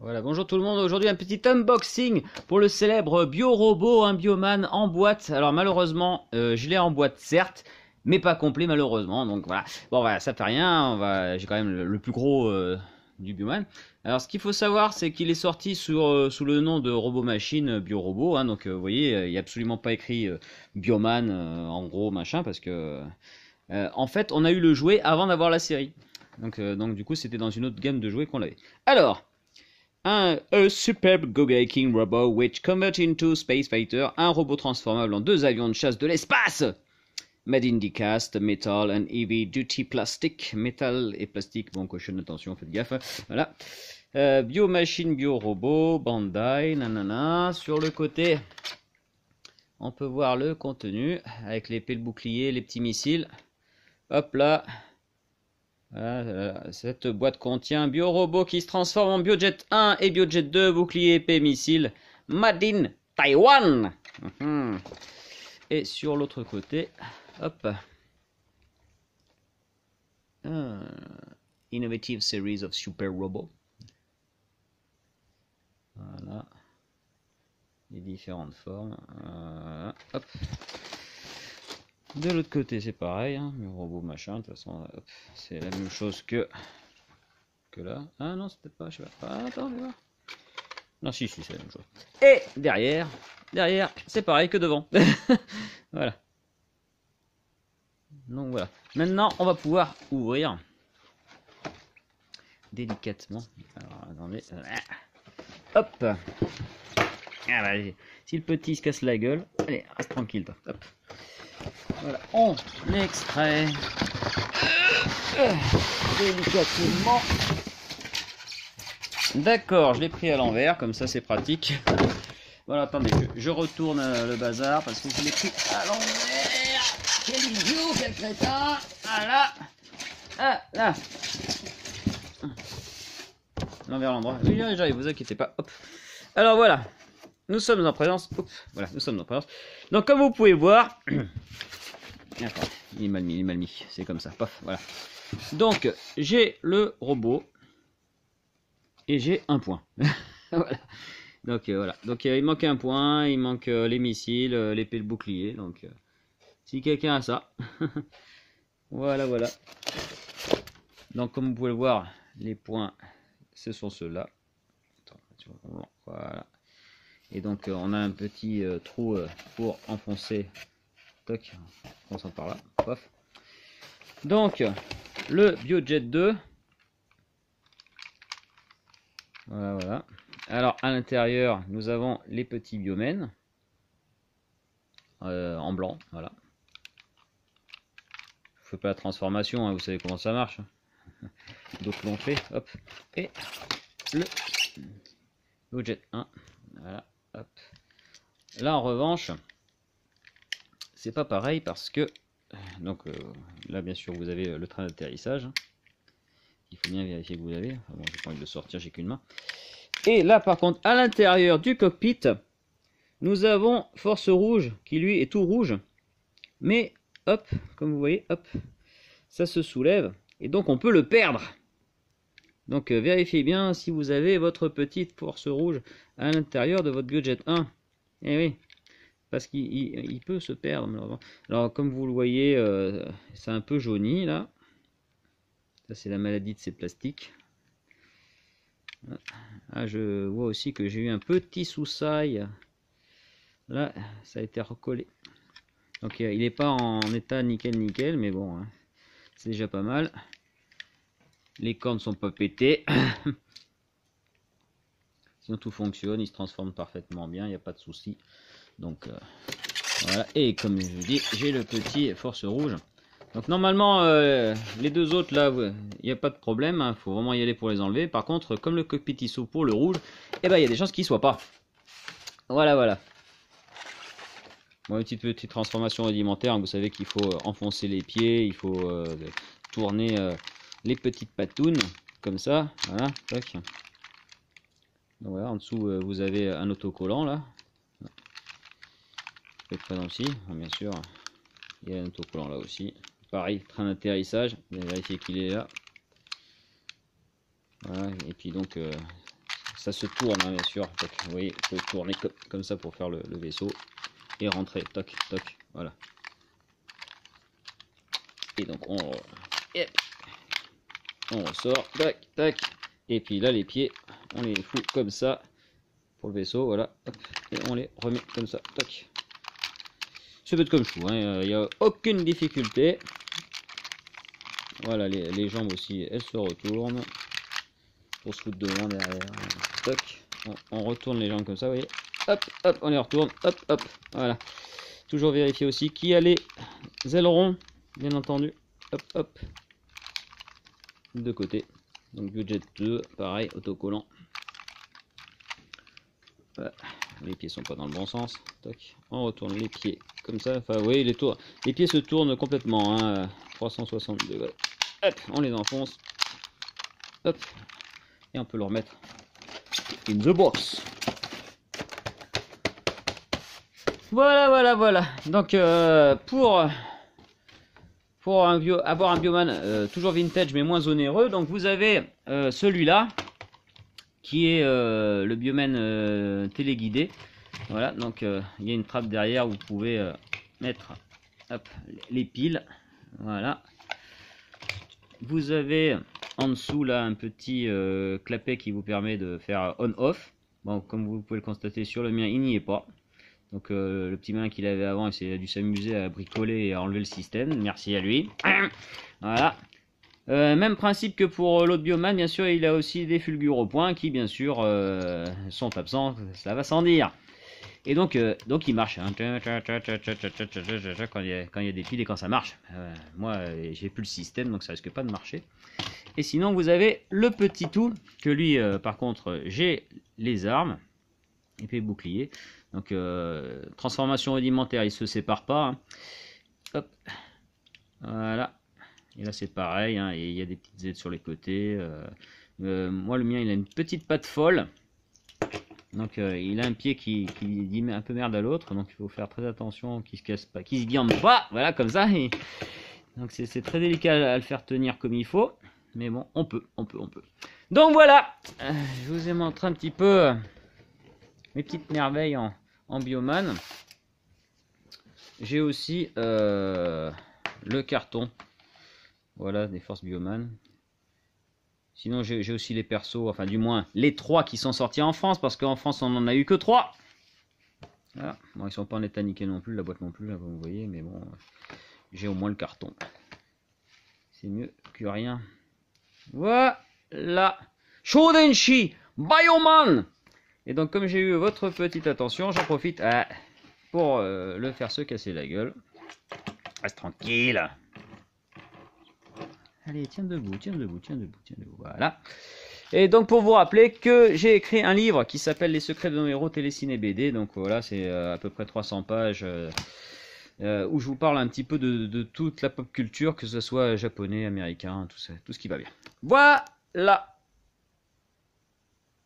Voilà, bonjour tout le monde. Aujourd'hui un petit unboxing pour le célèbre Biorobot, un Bioman en boîte. Alors malheureusement, je l'ai en boîte certes, mais pas complet malheureusement. Donc voilà. Bon voilà, ça fait rien. J'ai quand même le plus gros du Bioman. Alors ce qu'il faut savoir, c'est qu'il est sorti sous le nom de Robot Machine Biorobot. Hein, donc vous voyez, il n'y a absolument pas écrit Bioman en gros machin parce que en fait on a eu le jouet avant d'avoir la série. Donc du coup c'était dans une autre gamme de jouets qu'on l'avait. Alors. A superb go-making robot which converts into space fighter, un robot transformable en deux avions de chasse de l'espace. Made in die cast, metal and heavy duty plastic. Métal et plastique, bon cochonne, attention, faites gaffe. Voilà. Biomachine, biorobot, Bandai, nanana. Sur le côté, on peut voir le contenu avec l'épée, le bouclier, les petits missiles. Hop là. Voilà, cette boîte contient un biorobot qui se transforme en Biojet 1 et Biojet 2, bouclier épée missile, Made in Taiwan. Et sur l'autre côté, hop, Innovative Series of Super Robots. Voilà, les différentes formes. Hop. De l'autre côté, c'est pareil, hein, le robot machin, de toute façon, c'est la même chose que là. Ah non, c'est peut-être pas, je sais pas. Ah, attends, je vais voir. Non, si, c'est la même chose. Et derrière, c'est pareil que devant. Voilà. Donc voilà. Maintenant, on va pouvoir ouvrir délicatement. Alors, attendez. Hop. Ah, bah, si le petit se casse la gueule, allez, reste tranquille, toi. Hop. Voilà, on extrait délicatement. D'accord, je l'ai pris à l'envers, comme ça c'est pratique. Voilà, attendez, je retourne le bazar parce que je l'ai pris à l'envers. Quel idiot, quel crétin. Voilà. Ah là. L'envers à l'endroit. Oui, j'arrive, vous inquiétez pas. Hop. Alors voilà, nous sommes en présence. Oups, voilà, nous sommes en présence. Donc comme vous pouvez voir. Attends, il est mal mis, c'est comme ça, paf, voilà. Donc, j'ai le robot, et j'ai un point. Voilà. Donc, voilà. Donc, il manque un point, il manque les missiles, l'épée, le bouclier. Donc, si quelqu'un a ça, voilà. Donc, comme vous pouvez le voir, les points, ce sont ceux-là. Voilà. Et donc, on a un petit trou pour enfoncer. Toc, on sent par là, paf. Donc, le Biojet 2. Voilà. Alors, à l'intérieur, nous avons les petits biomènes. En blanc, voilà. Je fais pas la transformation, hein, vous savez comment ça marche. D'autres l'ont fait, hop. Et le Biojet 1. Voilà, hop. Là, en revanche, c'est pas pareil parce que donc là bien sûr vous avez le train d'atterrissage. Il faut bien vérifier que vous avez. Bon, j'ai pas envie de le sortir, j'ai qu'une main. Et là par contre à l'intérieur du cockpit, nous avons Force Rouge qui lui est tout rouge. Mais hop, comme vous voyez, hop, ça se soulève et donc on peut le perdre. Donc vérifiez bien si vous avez votre petite Force Rouge à l'intérieur de votre Biojet 1. Eh oui. Parce qu'il peut se perdre malheureusement. Alors comme vous le voyez, c'est un peu jauni là. Ça c'est la maladie de ces plastiques. Ah, je vois aussi que j'ai eu un petit soussaille. Là, ça a été recollé. Donc il n'est pas en état nickel, mais bon, hein, c'est déjà pas mal. Les cornes sont pas pétées. Sinon tout fonctionne, il se transforme parfaitement bien, il n'y a pas de souci. Donc voilà, et comme je vous dis, j'ai le petit Force Rouge. Donc normalement, les deux autres là, il n'y a pas de problème, il faut vraiment y aller pour les enlever. Par contre, comme le cockpit il s'ouvre pour le rouge, et ben il y a des chances qu'il ne soit pas. Voilà. Bon, une petite transformation rudimentaire, vous savez qu'il faut enfoncer les pieds, il faut tourner les petites patounes, comme ça, voilà, tac. Donc voilà, en dessous vous avez un autocollant là. Présent aussi, bien sûr, il y a un autocollant là aussi. Pareil, train d'atterrissage, vous allez vérifier qu'il est là. Voilà, et puis donc ça se tourne, hein, bien sûr. Donc, vous voyez, il faut tourner comme ça pour faire le vaisseau et rentrer. Toc, toc, voilà. Et donc on ressort, tac, tac. Et puis là, les pieds, on les fout comme ça pour le vaisseau, voilà. Hop, et on les remet comme ça, tac. C'est bête comme chou, hein, il n'y a aucune difficulté. Voilà, les jambes aussi, elles se retournent. Pour se foutre devant, derrière. Toc. On retourne les jambes comme ça, vous voyez. Hop, hop, on les retourne. Hop, hop. Voilà. Toujours vérifier aussi qui a les ailerons, bien entendu. Hop, hop. De côté. Donc budget 2, pareil, autocollant. Voilà. Les pieds sont pas dans le bon sens. Toc. On retourne les pieds comme ça. Enfin, vous voyez, les pieds se tournent complètement. Hein, 360 degrés. Hop, on les enfonce. Hop. Et on peut le remettre in the box. Voilà, voilà, voilà. Donc pour avoir un Bioman toujours vintage mais moins onéreux, donc vous avez celui-là qui est le Bioman téléguidé. Voilà, donc il y a une trappe derrière où vous pouvez mettre hop, les piles. Voilà. Vous avez en dessous là un petit clapet qui vous permet de faire on-off. Bon, comme vous pouvez le constater sur le mien, il n'y est pas. Donc le petit malin qu'il avait avant, il a dû s'amuser à bricoler et à enlever le système. Merci à lui. Voilà. Même principe que pour l'autre Bioman, bien sûr, il a aussi des fulgures au point qui, bien sûr, sont absents. Ça va sans dire. Et donc il marche. Hein. Quand il y a des piles et quand ça marche. Moi, j'ai plus le système, donc ça risque pas de marcher. Et sinon, vous avez le petit tout, que lui, par contre, j'ai les armes. Et puis bouclier. Donc, transformation rudimentaire, il se sépare pas. Hein. Hop. Voilà. Et là, c'est pareil. Hein. Et il y a des petites aides sur les côtés. Moi, le mien, il a une petite patte folle. Donc il a un pied qui dit un peu merde à l'autre, donc il faut faire très attention qu'il se casse pas, qu'il se guigne pas, voilà comme ça. Et donc c'est très délicat à le faire tenir comme il faut, mais bon, on peut. Donc voilà, je vous ai montré un petit peu mes petites merveilles en Bioman. J'ai aussi le carton, voilà, des Force Bioman. Sinon, j'ai aussi les persos, enfin du moins les 3 qui sont sortis en France, parce qu'en France on n'en a eu que 3. Voilà. Bon, ils sont pas en état nickel non plus, la boîte non plus, là, vous voyez, mais bon, j'ai au moins le carton. C'est mieux que rien. Voilà. Shodenshi Bioman. Et donc, comme j'ai eu votre petite attention, j'en profite pour le faire se casser la gueule. Reste tranquille. Allez, tiens debout, voilà. Et donc pour vous rappeler que j'ai écrit un livre qui s'appelle Les secrets de nos héros téléciné BD. Donc voilà, c'est à peu près 300 pages où je vous parle un petit peu de toute la pop culture, que ce soit japonais, américain, tout ça, tout ce qui va bien. Voilà.